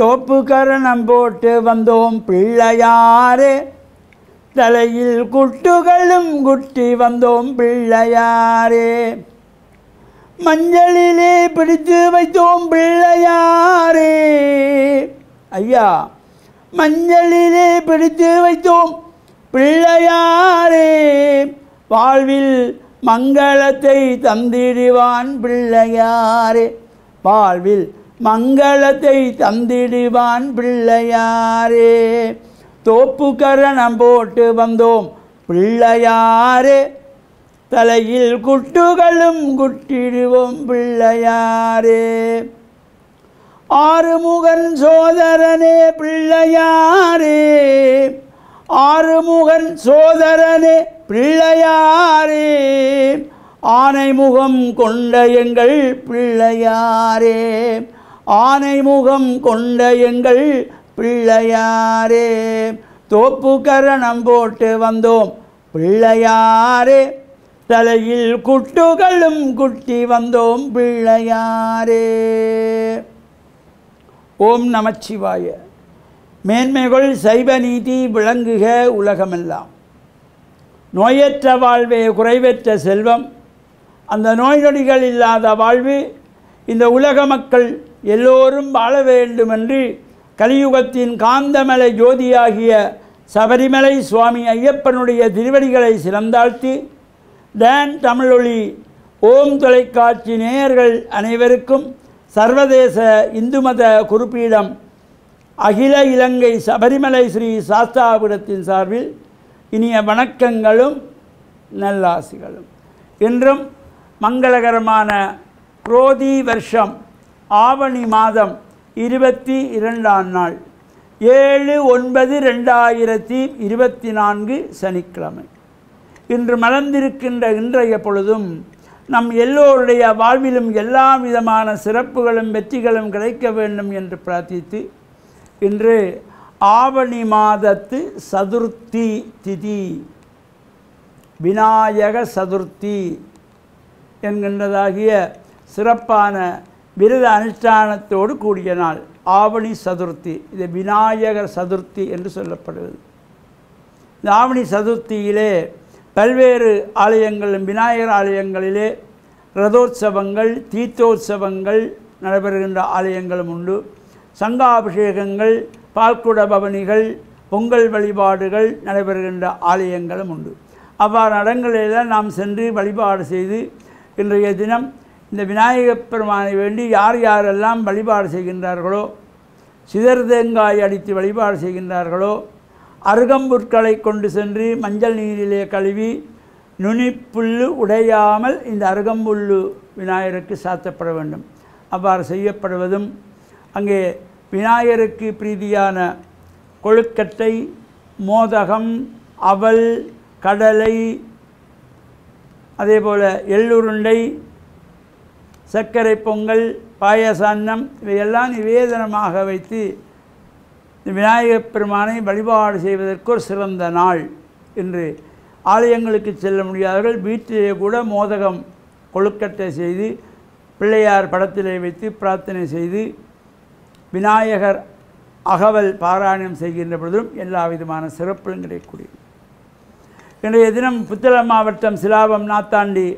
தோப்பு கரணம் போட்டு வந்தோம் பிள்ளையாரே, தலையில் குட்டுகளும் குட்டி வந்தோம் பிள்ளையாரே. மஞ்சளிலே பிடித்து வைத்தோம் பிள்ளையாரே, ஐயா மஞ்சளிலே பிடித்து வைத்தோம் பிள்ளையாரே. வாழ்வில் மங்களத்தை தந்திடுவான் பிள்ளையாரே, வாழ்வில் மங்களத்தை தந்திடுவான் பிள்ளையாரே. தோப்பு கரணம் போட்டு வந்தோம் பிள்ளையாரே, தலையில் குட்டுகளும் குட்டிடுவோம் பிள்ளையாரே. ஆறுமுகன் சோதரனே பிள்ளையாரே, ஆறுமுகன் சோதரனே பிள்ளையாரே. ஆனைமுகம் கொண்ட எங்கள் பிள்ளையாரே, ஆனைமுகம் கொண்ட எங்கள் பிள்ளையாரே. தோப்பு கரணம் போட்டு வந்தோம் பிள்ளையாரே, தலையில் குட்டுகளும் குட்டி வந்தோம் பிள்ளையாரே. ஓம் நமச்சிவாய. மேன்மைகள் சைவ நீதி விளங்குக உலகமெல்லாம். நோயற்ற வாழ்வே குறைவற்ற செல்வம், அந்த நோய் நொடிகள் இல்லாத வாழ்வு இந்த உலக மக்கள் எல்லோரும் வாழ வேண்டுமென்று கலியுகத்தின் காந்தமலை ஜோதியாகிய சபரிமலை சுவாமி ஐயப்பனுடைய திருவடிகளை சிறந்தாழ்த்தி டான் தமிழொலி ஓம் தொலைக்காட்சி நேயர்கள் அனைவருக்கும் சர்வதேச இந்து மத குறிப்பீடம் அகில இலங்கை சபரிமலை ஸ்ரீ சாஸ்தாபுரத்தின் சார்பில் இனிய வணக்கங்களும் நல்லாசிகளும். இன்றும் மங்களகரமான குரோதி வருஷம் ஆவணி மாதம் 22ஆம் நாள் 7/9/2024 சனிக்கிழமை. இன்று மலர்ந்திருக்கின்ற இன்றைய பொழுதும் நம் எல்லோருடைய வாழ்விலும் எல்லா விதமான சிறப்புகளும் வெற்றிகளும் கிடைக்க வேண்டும் என்று பிரார்த்தித்து, இன்று ஆவணி மாதத்து சதுர்த்தி திதி, விநாயக சதுர்த்தி என்கின்றதாகிய சிறப்பான விரத அனுஷ்டானத்தோடு கூடிய நாள் ஆவணி சதுர்த்தி. இது விநாயகர் சதுர்த்தி என்று சொல்லப்படுவது. இந்த ஆவணி சதுர்த்தியிலே பல்வேறு ஆலயங்களும் விநாயகர் ஆலயங்களிலே ரதோற்சவங்கள் தீர்த்தோற்சவங்கள் நடைபெறுகின்ற ஆலயங்களும் உண்டு. சங்காபிஷேகங்கள், பால்குட பவனிகள், பொங்கல் வழிபாடுகள் நடைபெறுகின்ற ஆலயங்களும் உண்டு. அவ்வாறு இடங்களில் நாம் சென்று வழிபாடு செய்து இன்றைய தினம் இந்த விநாயகப் பெருமானை வேண்டி யார் யாரெல்லாம் வழிபாடு செய்கின்றார்களோ, சிதர் தேங்காய் அடித்து வழிபாடு செய்கின்றார்களோ, அருகம்புற்களை கொண்டு சென்று மஞ்சள் நீரிலே கழுவி நுனிப்புல்லு உடையாமல் இந்த அருகம்புல்லு விநாயகருக்கு சாத்தப்பட வேண்டும். அவ்வாறு செய்யப்படுவதும், அங்கே விநாயகருக்கு பிரீதியான கொழுக்கட்டை, மோதகம், அவல், கடலை, அதேபோல் எள்ளுருண்டை, சர்க்கரை பொங்கல், பாயசான்னம் இவையெல்லாம் நிவேதனமாக வைத்து விநாயகப் பெருமானை வழிபாடு செய்வதற்கு ஒரு சிறந்த நாள் என்று ஆலயங்களுக்கு செல்ல முடியாதவர்கள் வீட்டிலே கூட மோதகம் கொழுக்கட்டை செய்து பிள்ளையார் படத்திலே வைத்து பிரார்த்தனை செய்து விநாயகர் அகவல் பாராயணம் செய்கின்ற பொழுதும் எல்லா விதமான சிறப்புகளும் கிடைக்கக்கூடியது. இன்றைய தினம் புத்தளம் மாவட்டம் சிலாபம் நாத்தாண்டி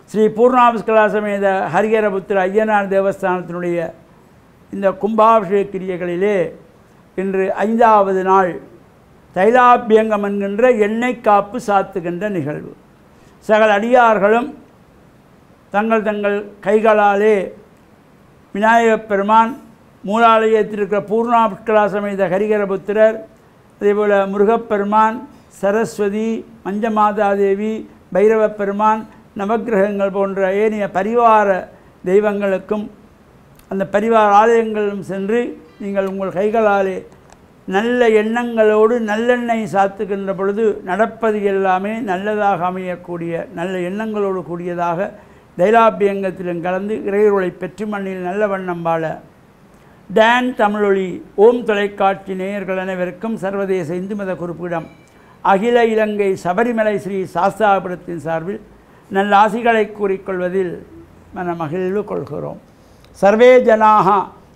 ஸ்ரீ பூர்ணாபிஸ்கலா சமேத ஹரிஹரபுத்திர ஐயனார் தேவஸ்தானத்தினுடைய இந்த கும்பாபிஷேக கிரியைகளிலே இன்று 5வது நாள் தைலாபியங்கம் என்கின்ற எண்ணெய் காப்பு சாத்துகின்ற நிகழ்வு. சகல அடியார்களும் தங்கள் தங்கள் கைகளாலே விநாயகப் பெருமான், மூலாலயத்தில் இருக்கிற பூர்ணாபிஸ்கலா சமேத ஹரிஹரபுத்திரர், அதேபோல் முருகப்பெருமான், சரஸ்வதி, மஞ்சமாதாதேவி, பைரவப் பெருமான், நவக்கிரகங்கள் போன்ற ஏனைய பரிவார தெய்வங்களுக்கும் அந்த பரிவார ஆலயங்களிலும் சென்று நீங்கள் உங்கள் கைகளாலே நல்ல எண்ணங்களோடு நல்லெண்ணெய் சாத்துகின்ற பொழுது நடப்பது எல்லாமே நல்லதாக அமையக்கூடிய நல்ல எண்ணங்களோடு கூடியதாக தைலாபியங்கத்திலும் கலந்து இறையருளை பெற்று மண்ணில் நல்ல வண்ணம் வாழ டான் தமிழொலி ஓம் தொலைக்காட்சி நேயர்கள் அனைவருக்கும் சர்வதேச இந்து மத குறிப்பிடம் அகில இலங்கை சபரிமலை ஸ்ரீ சாஸ்தாபுரத்தின் சார்பில் நல்ல ஆசிகளை கூறிக்கொள்வதில் மன மகிழ்வு கொள்கிறோம். சர்வே ஜனாக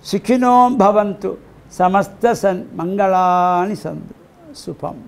சுகினோ பவந்து, சமஸ்த மங்களானி சந்து சுபம்.